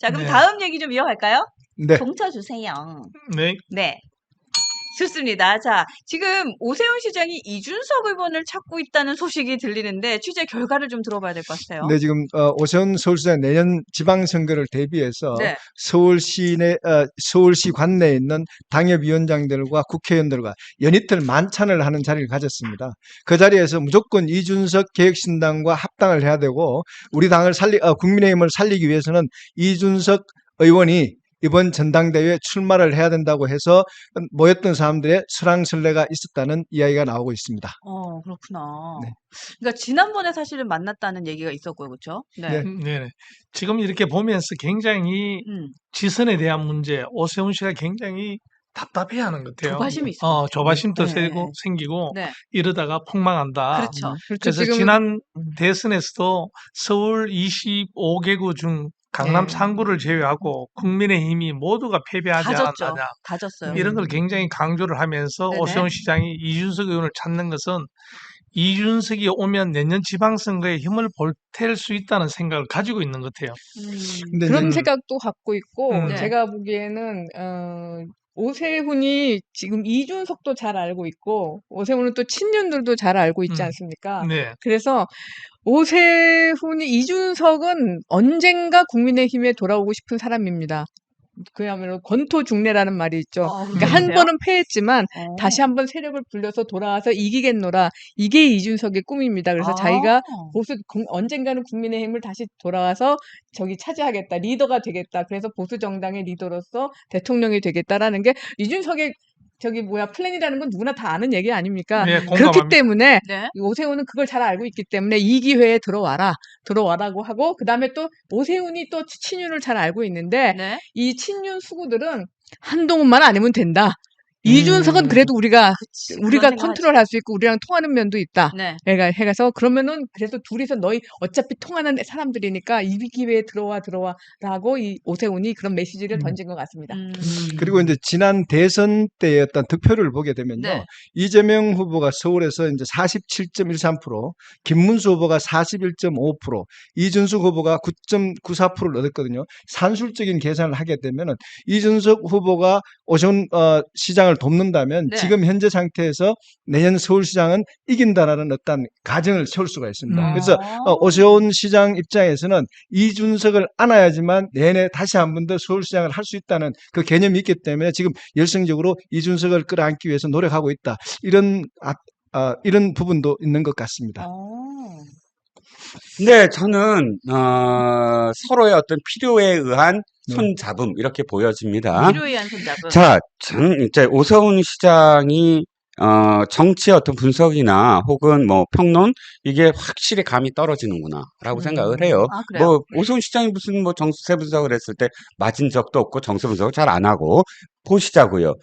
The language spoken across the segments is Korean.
자, 그럼 네. 다음 얘기 좀 이어갈까요? 네. 공차 주세요. 네. 네. 좋습니다. 자, 지금 오세훈 시장이 이준석 의원을 찾고 있다는 소식이 들리는데 취재 결과를 좀 들어봐야 될 것 같아요. 네, 지금 오세훈 서울시장 내년 지방선거를 대비해서 네. 서울시 관내에 있는 당협위원장들과 국회의원들과 연이틀 만찬을 하는 자리를 가졌습니다. 그 자리에서 무조건 이준석 개혁신당과 합당을 해야 되고 우리 당을 국민의힘을 살리기 위해서는 이준석 의원이 이번 전당대회에 출마를 해야 된다고 해서 모였던 사람들의 설왕설래가 있었다는 이야기가 나오고 있습니다. 그렇구나. 네. 그러니까 지난번에 사실은 만났다는 얘기가 있었고요. 그렇죠? 네. 네. 지금 이렇게 보면서 굉장히 지선에 대한 문제, 오세훈 씨가 굉장히 답답해하는 것 같아요. 조바심이 있을 것 같아요. 조바심도 네. 생기고 네. 이러다가 폭망한다. 그렇죠. 그래서 지난 대선에서도 서울 25개구 중 강남 네. 3구를 제외하고 국민의힘이 모두가 패배하지 다 졌죠. 않았느냐. 다 졌어요. 이런 걸 굉장히 강조를 하면서 네네. 오세훈 시장이 이준석 의원을 찾는 것은 이준석이 오면 내년 지방선거에 힘을 보탤 수 있다는 생각을 가지고 있는 것 같아요. 근데 그런 이제 생각도 갖고 있고 네. 제가 보기에는 오세훈이 지금 이준석도 잘 알고 있고 오세훈은 또 친윤들도 잘 알고 있지 않습니까? 네. 그래서 오세훈이 이준석은 언젠가 국민의힘에 돌아오고 싶은 사람입니다. 그야말로 권토중래라는 말이 있죠. 그러니까 한 그러세요? 번은 패했지만 어. 다시 한번 세력을 불려서 돌아와서 이기겠노라. 이게 이준석의 꿈입니다. 그래서 자기가 언젠가는 국민의힘을 다시 돌아와서 저기 차지하겠다. 리더가 되겠다. 그래서 보수 정당의 리더로서 대통령이 되겠다라는 게 이준석의 플랜이라는 건 누구나 다 아는 얘기 아닙니까? 네, 그렇기 공감합니다. 때문에 네. 오세훈은 그걸 잘 알고 있기 때문에 이 기회에 들어와라고 하고 그다음에 또 오세훈이 또 친윤을 잘 알고 있는데 네. 이 친윤 수구들은 한동훈만 아니면 된다. 이준석은 그래도 우리가 생각하지. 컨트롤할 수 있고 우리랑 통하는 면도 있다. 네. 해서 그러면은 그래서 둘이서 너희 어차피 통하는 사람들이니까 이 기회에 들어와라고 이 오세훈이 그런 메시지를 던진 것 같습니다. 그리고 이제 지난 대선 때의 어떤 득표를 보게 되면요. 네. 이재명 후보가 서울에서 이제 47.13%, 김문수 후보가 41.5%, 이준석 후보가 9.94%를 얻었거든요. 산술적인 계산을 하게 되면은 이준석 후보가 오세훈 시장을 돕는다면 네. 지금 현재 상태에서 내년 서울시장은 이긴다라는 어떤 가정을 세울 수가 있습니다. 그래서 오세훈 시장 입장에서는 이준석을 안아야지만 내내 다시 한 번 더 서울시장을 할 수 있다는 그 개념이 있기 때문에 지금 열성적으로 이준석을 끌어안기 위해서 노력하고 있다. 이런 부분도 있는 것 같습니다. 네, 저는 서로의 어떤 필요에 의한 손잡음 이렇게 보여집니다. 필요에 의한 손잡음. 자, 이제 오세훈 시장이 정치의 어떤 분석이나 혹은 뭐 평론 이게 확실히 감이 떨어지는구나라고 생각을 해요. 아, 그래요? 뭐 오세훈 시장이 무슨 뭐 정세 분석을 했을 때 맞은 적도 없고 정세 분석을 잘 안 하고 보시자고요.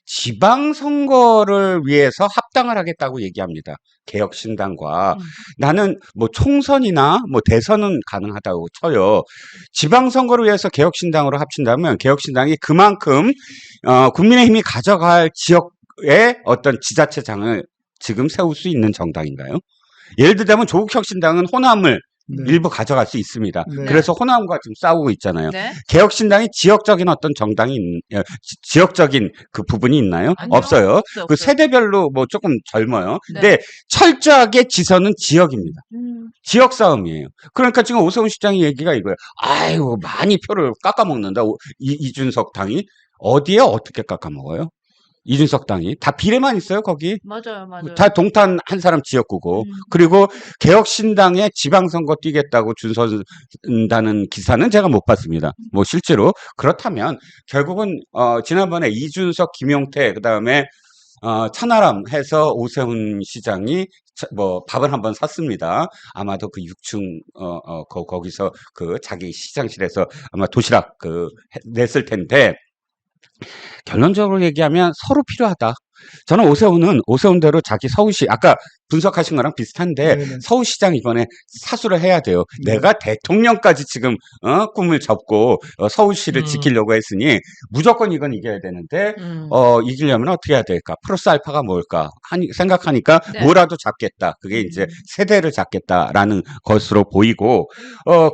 지방선거를 위해서 합당을 하겠다고 얘기합니다. 개혁신당과. 나는 뭐 총선이나 뭐 대선은 가능하다고 쳐요. 지방선거를 위해서 개혁신당으로 합친다면 개혁신당이 그만큼 국민의힘이 가져갈 지역의 어떤 지자체장을 지금 세울 수 있는 정당인가요? 예를 들자면 조국혁신당은 호남을 일부 가져갈 수 있습니다. 네. 그래서 호남과 지금 싸우고 있잖아요. 네. 개혁신당이 지역적인 어떤 지역적인 그 부분이 있나요? 아니요. 없어요. 없어요, 그 없어요. 세대별로 뭐 조금 젊어요. 네. 근데 철저하게 지선은 지역입니다. 지역 싸움이에요. 그러니까 지금 오세훈 시장의 얘기가 이거예요. 아이고, 많이 표를 깎아먹는다. 이준석 당이. 어디에 어떻게 깎아먹어요? 이준석 당이. 다 비례만 있어요, 거기. 맞아요. 다 동탄 한 사람 지역구고. 그리고 개혁신당에 지방선거 뛰겠다고 줄 서다는 기사는 제가 못 봤습니다. 뭐 실제로. 그렇다면 결국은 지난번에 이준석, 김용태, 그다음에 천하람 해서 오세훈 시장이 뭐 밥을 한번 샀습니다. 아마도 그 6층 거기서 그 자기 시장실에서 아마 도시락 냈을 텐데 결론적으로 얘기하면 서로 필요하다. 저는 오세훈대로 자기 서울시, 아까 분석하신 거랑 비슷한데, 네네. 서울시장 이번에 사수를 해야 돼요. 네. 내가 대통령까지 지금, 꿈을 접고, 서울시를 지키려고 했으니, 무조건 이건 이겨야 되는데, 이기려면 어떻게 해야 될까? 플러스 알파가 뭘까? 생각하니까, 네. 뭐라도 잡겠다. 그게 이제 세대를 잡겠다라는 것으로 보이고,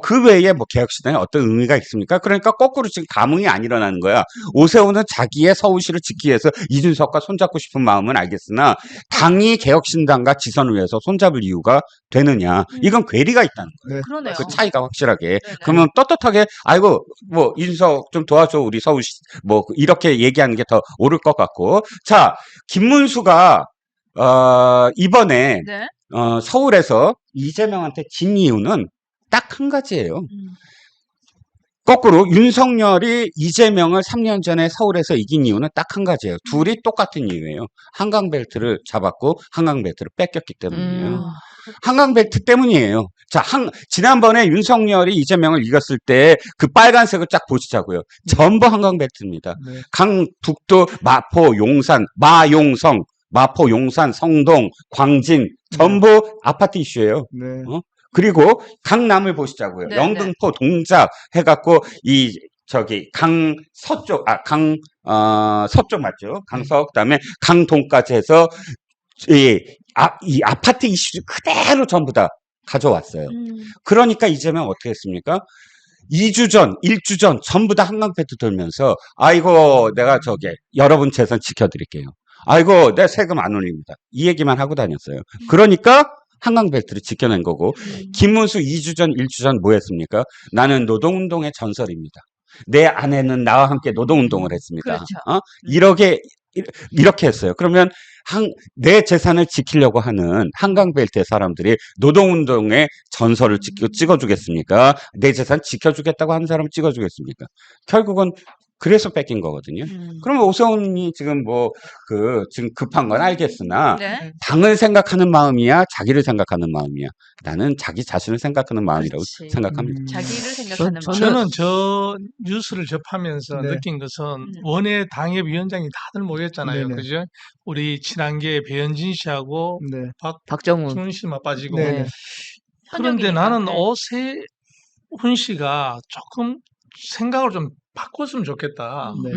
그 외에 뭐 개혁시장에 어떤 의미가 있습니까? 그러니까 거꾸로 지금 감흥이 안 일어나는 거야. 오세훈은 자기의 서울시를 지키기 위해서 이준석과 손잡고 싶은 마음은 알겠으나 당이 개혁신당과 지선을 위해서 손잡을 이유가 되느냐. 이건 괴리가 있다는 거예요. 네. 그러네요. 그 차이가 확실하게. 네네. 그러면 떳떳하게 아이고 뭐 이준석 좀 도와줘 우리 서울시 뭐 이렇게 얘기하는 게 더 옳을 것 같고. 자, 김문수가 이번에 네. 서울에서 이재명한테 진 이유는 딱 한 가지예요. 음. 거꾸로 윤석열이 이재명을 3년 전에 서울에서 이긴 이유는 딱 한 가지예요. 둘이 똑같은 이유예요. 한강벨트를 잡았고 한강벨트를 뺏겼기 때문이에요. 한강벨트 때문이에요. 자, 지난번에 윤석열이 이재명을 이겼을 때 그 빨간색을 쫙 보시자고요. 전부 한강벨트입니다. 네. 강북도, 마포, 용산, 마용성, 마포, 용산, 성동, 광진 전부 아파트 이슈예요. 네. 그리고 강남을 보시자고요. 네, 영등포, 동작 해갖고 서쪽 맞죠? 강서, 그다음에 강동까지 해서 이 아파트 이슈 그대로 전부 다 가져왔어요. 그러니까 이재명 어떻게 했습니까? 2주 전, 1주 전 전부 다 한강벨트 돌면서 아이고 내가 여러분 재산 지켜드릴게요. 아이고 내 세금 안 올립니다. 이 얘기만 하고 다녔어요. 그러니까 한강벨트를 지켜낸 거고 김문수 2주 전, 1주 전 뭐 했습니까? 나는 노동운동의 전설입니다. 내 아내는 나와 함께 노동운동을 했습니다. 그렇죠. 이렇게 했어요. 그러면 내 재산을 지키려고 하는 한강벨트의 사람들이 노동운동의 전설을 찍어주겠습니까? 내 재산 지켜주겠다고 하는 사람을 찍어주겠습니까? 결국은 그래서 뺏긴 거거든요. 그러면 오세훈이 지금 지금 급한 건 알겠으나, 네. 당을 생각하는 마음이야, 자기를 생각하는 마음이야. 나는 자기 자신을 생각하는 마음이라고 그렇지. 생각합니다. 자기를 생각하는 마음. 저는 저 뉴스를 접하면서 네. 느낀 것은 원외 당협위원장이 다들 모였잖아요. 네네. 그죠? 우리 친한계 배현진 씨하고 네. 박정훈. 박준훈 씨만 빠지고. 네. 그런데 현역이니까. 나는 네. 오세훈 씨가 조금 생각을 좀 바꿨으면 좋겠다. 네.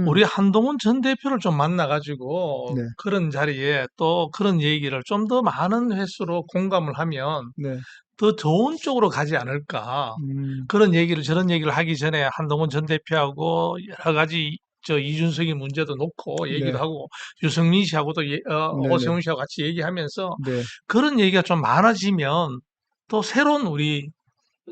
우리 한동훈 전 대표를 좀 만나가지고 네. 그런 자리에 또 그런 얘기를 좀 더 많은 횟수로 공감을 하면 네. 더 좋은 쪽으로 가지 않을까. 저런 얘기를 하기 전에 한동훈 전 대표하고 여러 가지 이준석이 문제도 놓고 얘기도 네. 하고 유승민 씨하고도 네네. 오세훈 씨하고 같이 얘기하면서 네. 그런 얘기가 좀 많아지면 또 새로운 우리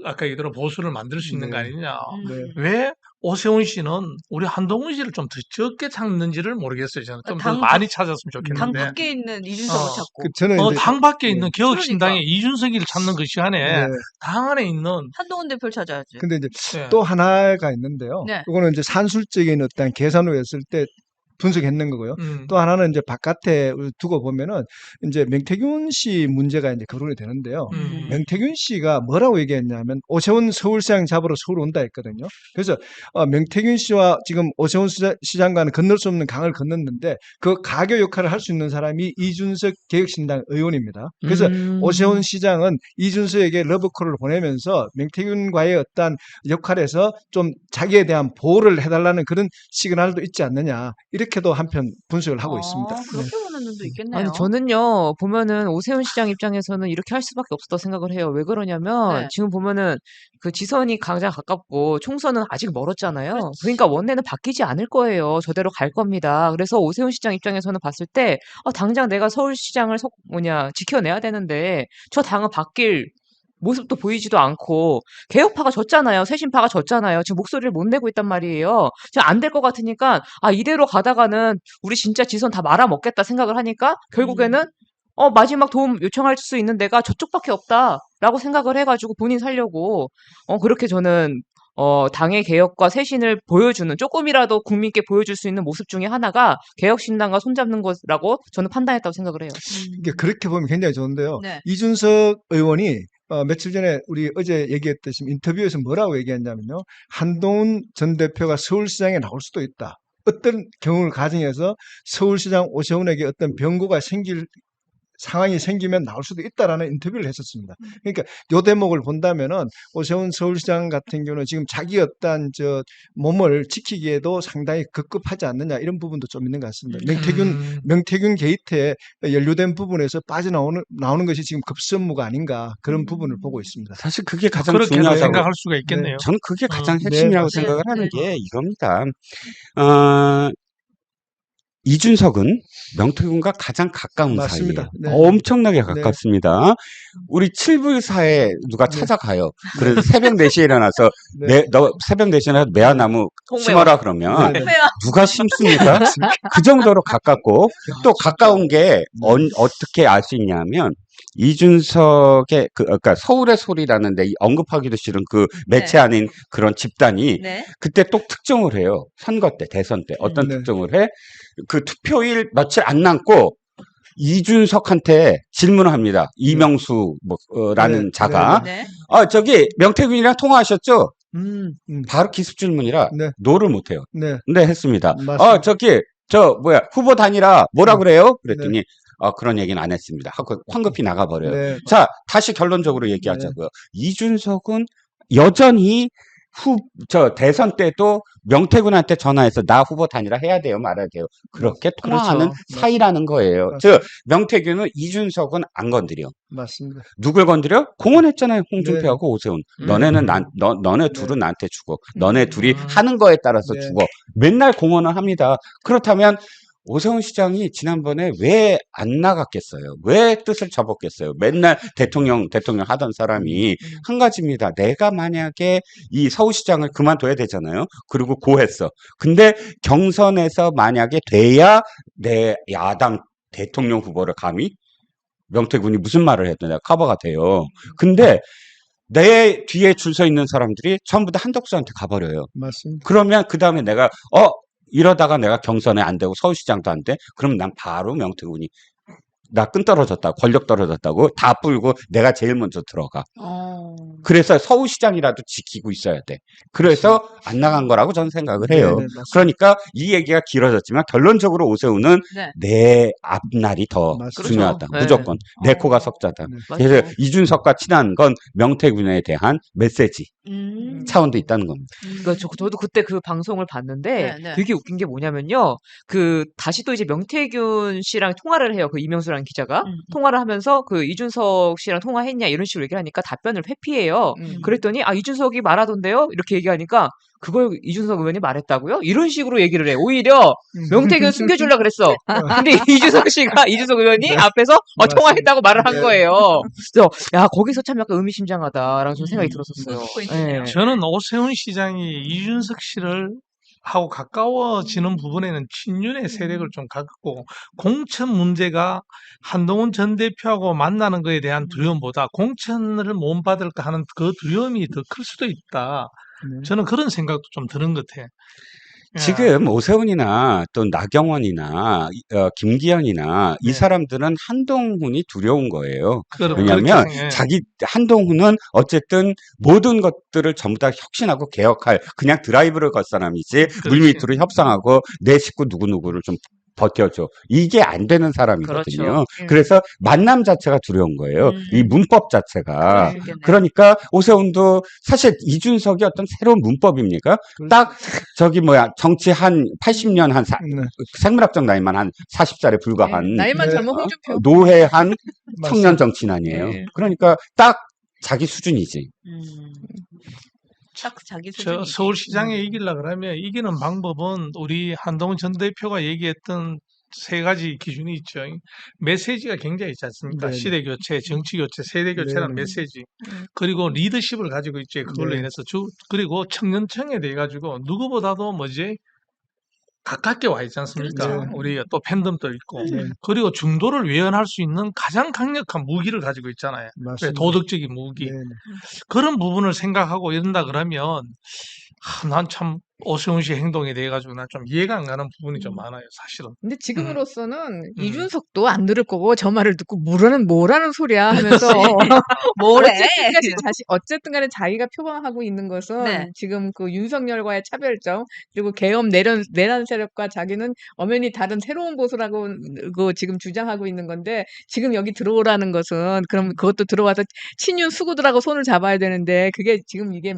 아까 얘기대로 보수를 만들 수 있는 거 네. 아니냐. 네. 왜 오세훈 씨는 우리 한동훈 씨를 좀 더 적게 찾는지를 모르겠어요. 저는 좀 더 당 많이 찾았으면 당 좋겠는데. 밖에 있는 이준석을 어. 찾고 저는 이제 당 밖에 네. 있는 개혁신당의 그러니까. 이준석이를 찾는 것이 아니에 네. 당 안에 있는 한동훈 대표를 찾아야지. 근데 이제 예. 또 하나가 있는데요. 네. 이거는 이제 산술적인 어떤 계산을 했을 때 분석했는 거고요. 또 하나는 이제 바깥에 두고 보면은 이제 명태균 씨 문제가 이제 거론이 되는데요. 명태균 씨가 뭐라고 얘기했냐면 오세훈 서울시장 잡으러 서울 온다 했거든요. 그래서 명태균 씨와 지금 오세훈 시장과는 건널 수 없는 강을 건넜는데 그 가교 역할을 할 수 있는 사람이 이준석 개혁신당 의원입니다. 그래서 오세훈 시장은 이준석에게 러브콜을 보내면서 명태균과의 어떤 역할에서 좀 자기에 대한 보호를 해달라는 그런 시그널도 있지 않느냐. 이렇게도 한편 분석을 하고 있습니다. 그렇게 보는 눈도 있겠네요. 아니 저는요 보면은 오세훈 시장 입장에서는 이렇게 할 수밖에 없었다고 생각을 해요. 왜 그러냐면 네. 지금 보면은 그 지선이 가장 가깝고 총선은 아직 멀었잖아요. 그렇지. 그러니까 원내는 바뀌지 않을 거예요. 저대로 갈 겁니다. 그래서 오세훈 시장 입장에서는 봤을 때 당장 내가 서울시장을 지켜내야 되는데 저 당은 바뀔 모습도 보이지도 않고 개혁파가 졌잖아요. 쇄신파가 졌잖아요. 지금 목소리를 못 내고 있단 말이에요. 지금 안 될 것 같으니까 이대로 가다가는 우리 진짜 지선 다 말아먹겠다 생각을 하니까 결국에는 마지막 도움 요청할 수 있는 데가 저쪽밖에 없다라고 생각을 해가지고 본인 살려고 그렇게 저는 당의 개혁과 쇄신을 보여주는 조금이라도 국민께 보여줄 수 있는 모습 중에 하나가 개혁신당과 손잡는 것이라고 저는 판단했다고 생각을 해요. 이게 그렇게 보면 굉장히 좋은데요. 네. 이준석 의원이 며칠 전에 우리 어제 얘기했듯이 인터뷰에서 뭐라고 얘기했냐면요. 한동훈 전 대표가 서울시장에 나올 수도 있다. 어떤 경우를 가정해서 서울시장 오세훈에게 어떤 변고가 생길 상황이 생기면 나올 수도 있다라는 인터뷰를 했었습니다. 그러니까 요 대목을 본다면은 오세훈 서울시장 같은 경우는 지금 자기 어떤 몸을 지키기에도 상당히 급급하지 않느냐 이런 부분도 좀 있는 것 같습니다. 명태균 게이트에 연루된 부분에서 나오는 것이 지금 급선무가 아닌가 그런 부분을 보고 있습니다. 사실 그게 가장 그렇게 중요하다고 생각할 수가 있겠네요. 저는 그게 가장 네, 핵심이라고 맞습니다. 생각을 하는 네. 게 이겁니다. 이준석은 명태균과 가장 가까운 맞습니다. 사이예요. 네. 엄청나게 가깝습니다. 우리 7불사에 누가 네. 찾아가요. 그래서 새벽 4시에 일어나서 네. 너 새벽 4시에 일어나서 매화나무 동매화. 심어라 그러면 네. 누가 심습니까? 그 정도로 가깝고 또 가까운 게 어떻게 알 수 있냐면 이준석의 그러니까 서울의 소리라는 데 언급하기도 싫은 그 매체 아닌 그런 집단이 네. 그때 또 특종을 해요. 선거 때, 대선 때. 어떤 네. 특종을 해? 그 투표일 며칠 안 남고 이준석한테 질문을 합니다. 이명수 라는 네. 자가. 네. 저기 명태균이랑 통화하셨죠? 음. 바로 기습 질문이라 네. 노를 못 해요. 네. 근데 했습니다. 맞습니다. 저기 후보 단일화 뭐라 그래요? 그랬더니 그런 얘기는 안 했습니다. 하고 황급히 나가버려요. 네. 자, 다시 결론적으로 얘기하자고요. 이준석은 여전히 대선 때도 명태균한테 전화해서 나 후보 단일화 해야 돼요, 말아야 돼요. 그렇게 통화하는 그렇죠. 사이라는 거예요. 맞습니다. 즉, 명태균은 이준석은 안 건드려. 맞습니다. 누굴 건드려? 공언했잖아요, 홍준표하고 오세훈. 너네는 너네 네. 둘은 나한테 주고, 너네 둘이 음. 하는 거에 따라서 네. 주고. 맨날 공언을 합니다. 그렇다면 오세훈 시장이 지난번에 왜 안 나갔겠어요? 왜 뜻을 접었겠어요? 맨날 대통령 하던 사람이 한 가지입니다. 내가 만약에 이 서울시장을 그만둬야 되잖아요. 그리고 고했어. 근데 경선에서 만약에 돼야 내 야당 대통령 후보를 감히 명태균이 무슨 말을 해도 내가 커버가 돼요. 근데 내 뒤에 줄 서 있는 사람들이 전부 다 한덕수한테 가버려요. 맞습니다. 그러면 그 다음에 내가 이러다가 내가 경선에 안 되고 서울시장도 안 돼? 그럼 난 바로 명태균이 나 끈 떨어졌다, 권력 떨어졌다고 다 풀고 내가 제일 먼저 들어가. 그래서 서울시장이라도 지키고 있어야 돼. 그래서 안 나간 거라고 저는 생각을 해요. 네, 네, 맞습니다. 그러니까 이 얘기가 길어졌지만 결론적으로 오세훈은 네. 내 앞날이 더 맞습니다. 중요하다. 그렇죠. 무조건. 내 어. 코가 석자다. 네. 그래서 이준석과 친한 건 명태균에 대한 메시지 차원도 있다는 겁니다. 그러니까 저도 그때 그 방송을 봤는데 네, 네. 되게 웃긴 게 뭐냐면요. 다시 또 이제 명태균 씨랑 통화를 해요. 그 이명수라는 기자가. 통화를 하면서 그 이준석 씨랑 통화했냐 이런 식으로 얘기를 하니까 답변을 회피해요. 그랬더니 이준석이 말하던데요? 이렇게 얘기하니까 그걸 이준석 의원이 말했다고요? 이런 식으로 얘기를 해. 오히려 명태균 숨겨주려고 그랬어. 근데 이준석 의원이 앞에서 통화했다고 말을 한 네. 거예요. 그래서 야 거기서 참 약간 의미심장하다라는 좀 생각이 들었었어요. 포인트네요. 네. 저는 오세훈 시장이 이준석 씨를 하고 가까워지는 부분에는 친윤의 세력을 좀 갖고 공천 문제가 한동훈 전 대표하고 만나는 것에 대한 두려움보다 공천을 못 받을까 하는 그 두려움이 더 클 수도 있다. 저는 그런 생각도 좀 드는 것 같아요. 지금 오세훈이나 또 나경원이나 김기현이나 이 네. 사람들은 한동훈이 두려운 거예요. 왜냐하면 왜냐하면 한동훈은 어쨌든 모든 것들을 전부 다 혁신하고 개혁할 그냥 드라이브를 걸 사람이지 물밑으로 협상하고 내 식구 누구누구를 좀 버텨줘. 이게 안 되는 사람이거든요. 그렇죠. 그래서 만남 자체가 두려운 거예요. 이 문법 자체가. 그러시겠네요. 그러니까 오세훈도 사실 이준석이 어떤 새로운 문법입니까? 딱 정치 한 80년 한 생물학적 나이만 한 40살에 불과한 나이만 네. 젊은 홍준표. 노회한 청년 정치인아니에요. 네. 그러니까 딱 자기 수준이지. 딱 자기 수준이. 서울시장에 이기려고 그러면 이기는 방법은 우리 한동훈 전 대표가 얘기했던 세 가지 기준이 있죠. 메시지가 굉장히 있지 않습니까? 네. 시대 교체, 정치 교체, 세대 교체라는 네. 메시지. 그리고 리더십을 가지고 있죠. 그걸로 네. 인해서 그리고 청년층에 대해 가지고 누구보다도 가깝게 와 있지 않습니까? 그렇죠. 우리 또 팬덤도 있고. 네. 그리고 중도를 외연할 수 있는 가장 강력한 무기를 가지고 있잖아요. 맞습니다. 도덕적인 무기. 네, 네. 그런 부분을 생각하고 이런다 그러면 난 참 오세훈 씨 행동에 대해 가지고 난 좀 이해가 안 가는 부분이 좀 많아요, 사실은. 근데 지금으로서는 음. 이준석도 안 들을 거고 저 말을 듣고 뭐라는 소리야 하면서 뭐래? 어쨌든 간에 자기가 표방하고 있는 것은 네. 지금 그 윤석열과의 차별점 그리고 계엄 내란 세력과 자기는 엄연히 다른 새로운 보수라고 그 지금 주장하고 있는 건데 지금 여기 들어오라는 것은 그럼 그것도 들어와서 친윤 수구들하고 손을 잡아야 되는데 그게 지금 이게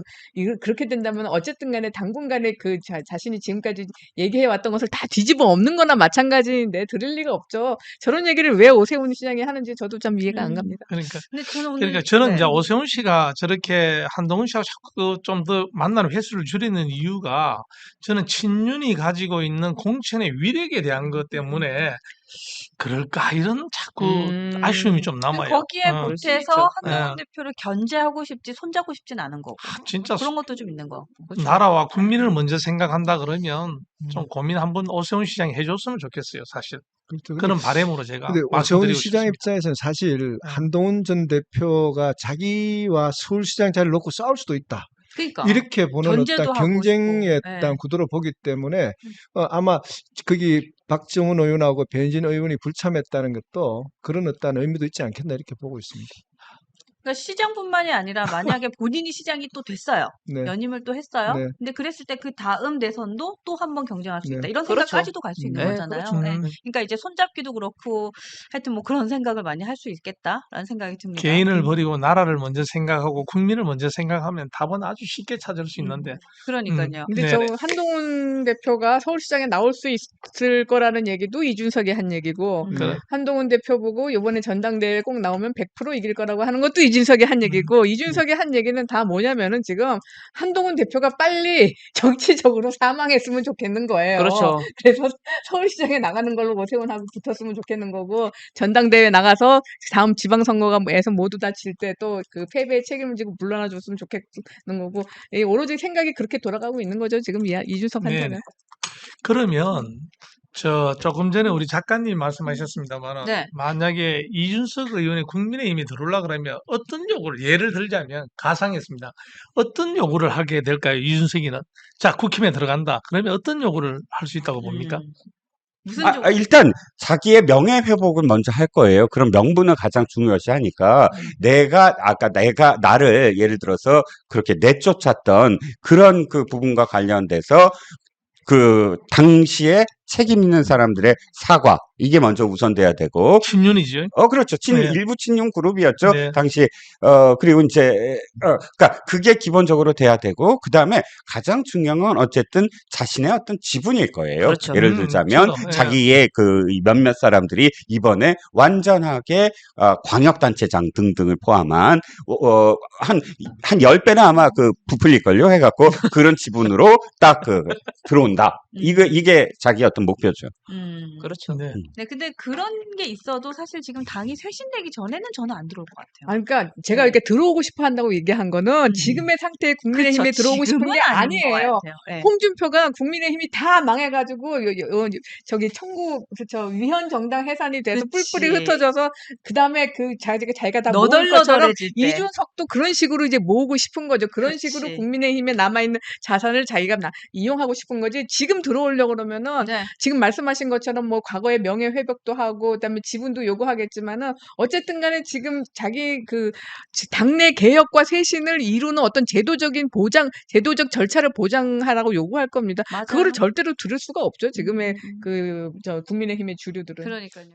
그렇게 된다면 어쨌든 간에 당분간에 그 자신이 지금까지 얘기해 왔던 것을 다 뒤집어 엎는 거나 마찬가지인데 들을 리가 없죠. 저런 얘기를 왜 오세훈 시장이 하는지 저도 좀 이해가 안 갑니다. 그러니까 근데 저는 오늘 그러니까 저는 네. 이제 오세훈 씨가 저렇게 한동훈 씨하고 자꾸 좀 더 만나는 횟수를 줄이는 이유가 저는 친윤이 가지고 있는 공천의 위력에 대한 것 때문에 그럴까 이런 자꾸 아쉬움이 좀 남아요. 거기에 그럴 수 보태서 있죠. 한동훈 예. 대표를 견제하고 싶지 손잡고 싶진 않은 거고 진짜 그런 것도 좀 있는 거. 그렇죠? 나라와 국민을 먼저 생각한다 그러면 좀 고민 한번 오세훈 시장이 해줬으면 좋겠어요, 사실. 그렇죠. 그런 바람으로 제가 근데 오세훈 말씀드리고 시장 싶습니다. 입장에서는 사실 네. 한동훈 전 대표가 자기와 서울시장 자리를 놓고 싸울 수도 있다. 그러니까 이렇게 보는 견제도 어떤 하고 경쟁의 싶고. 어떤 예. 구도를 보기 때문에 아마 거기 박정훈 의원하고 변진 의원이 불참했다는 것도 그런 어떤 의미도 있지 않겠나 이렇게 보고 있습니다. 그러니까 시장뿐만이 아니라 만약에 본인이 시장이 또 됐어요. 네. 연임을 또 했어요. 네. 근데 그랬을 때 그 다음 대선도 또 한 번 경쟁할 수 네. 있다. 이런 그렇죠. 생각까지도 갈 수 있는 네, 거잖아요. 그렇죠. 예. 음. 그러니까 이제 손잡기도 그렇고 하여튼 뭐 그런 생각을 많이 할 수 있겠다라는 생각이 듭니다. 개인을 버리고 나라를 먼저 생각하고 국민을 먼저 생각하면 답은 아주 쉽게 찾을 수 있는데. 그러니까요. 근데 네. 저 한동훈 대표가 서울시장에 나올 수 있을 거라는 얘기도 이준석이 한 얘기고 그 한동훈 대표 보고 이번에 전당대회에 꼭 나오면 100% 이길 거라고 하는 것도 이준석이 한 얘기고 이준석이 한 얘기는 다 뭐냐면은 지금 한동훈 대표가 빨리 정치적으로 사망했으면 좋겠는 거예요. 그렇죠. 그래서 서울시장에 나가는 걸로 오세훈하고 붙었으면 좋겠는 거고 전당대회 나가서 다음 지방선거가에서 모두 다 질 때 또 그 패배의 책임을 지고 물러나 줬으면 좋겠는 거고 이 오로지 생각이 그렇게 돌아가고 있는 거죠 지금 이준석한테는. 네. 그러면 조금 전에 우리 작가님 말씀하셨습니다만 네. 만약에 이준석 의원이 국민의힘에 들어오려 그러면 어떤 요구를 예를 들자면 가상했습니다. 어떤 요구를 하게 될까요? 이준석이는 자 국힘에 들어간다. 그러면 어떤 요구를 할 수 있다고 봅니까? 무슨 일단 자기의 명예 회복을 먼저 할 거예요. 그럼 명분을 가장 중요시 하니까 내가 나를 예를 들어서 그렇게 내쫓았던 그런 그 부분과 관련돼서 그 당시에 책임 있는 사람들의 사과 이게 먼저 우선돼야 되고 친윤이죠. 그렇죠. 네. 일부 친윤 그룹이었죠. 네. 당시, 그리고 이제, 그러니까 그게 기본적으로 돼야 되고, 그 다음에 가장 중요한 건 어쨌든 자신의 어떤 지분일 거예요. 그렇죠. 예를 들자면 그렇죠. 예. 자기의 그 몇몇 사람들이 이번에 완전하게, 광역단체장 등등을 포함한, 한 10배나 아마 그 부풀릴걸요? 해갖고 그런 지분으로 딱 들어온다. 이게 자기 어떤 목표죠. 그렇죠. 네. 네, 근데 그런 게 있어도 사실 지금 당이 쇄신되기 전에는 저는 안 들어올 것 같아요. 아니, 그러니까 제가 이렇게 들어오고 싶어 한다고 얘기한 거는 지금의 상태에 국민의힘에 그렇죠. 들어오고 싶은 게 지금은 아닌 것 아니에요. 같아요. 네. 홍준표가 국민의힘이 다 망해가지고 저기 위헌 정당 해산이 돼서 그치. 뿔뿔이 흩어져서 그 다음에 자기가 다 모은 것처럼 너덜너덜해질 때. 이준석도 그런 식으로 이제 모으고 싶은 거죠. 그런 식으로 그치. 국민의힘에 남아있는 자산을 자기가 이용하고 싶은 거지. 지금 들어오려고 그러면은 네. 지금 말씀하신 것처럼 뭐 과거의 명예 회복도 하고 그다음에 지분도 요구하겠지만은 어쨌든 간에 지금 자기 그 당내 개혁과 쇄신을 이루는 어떤 제도적인 제도적 절차를 보장하라고 요구할 겁니다. 맞아요. 그거를 절대로 들을 수가 없죠. 지금의 음. 국민의힘의 주류들은. 그러니까요.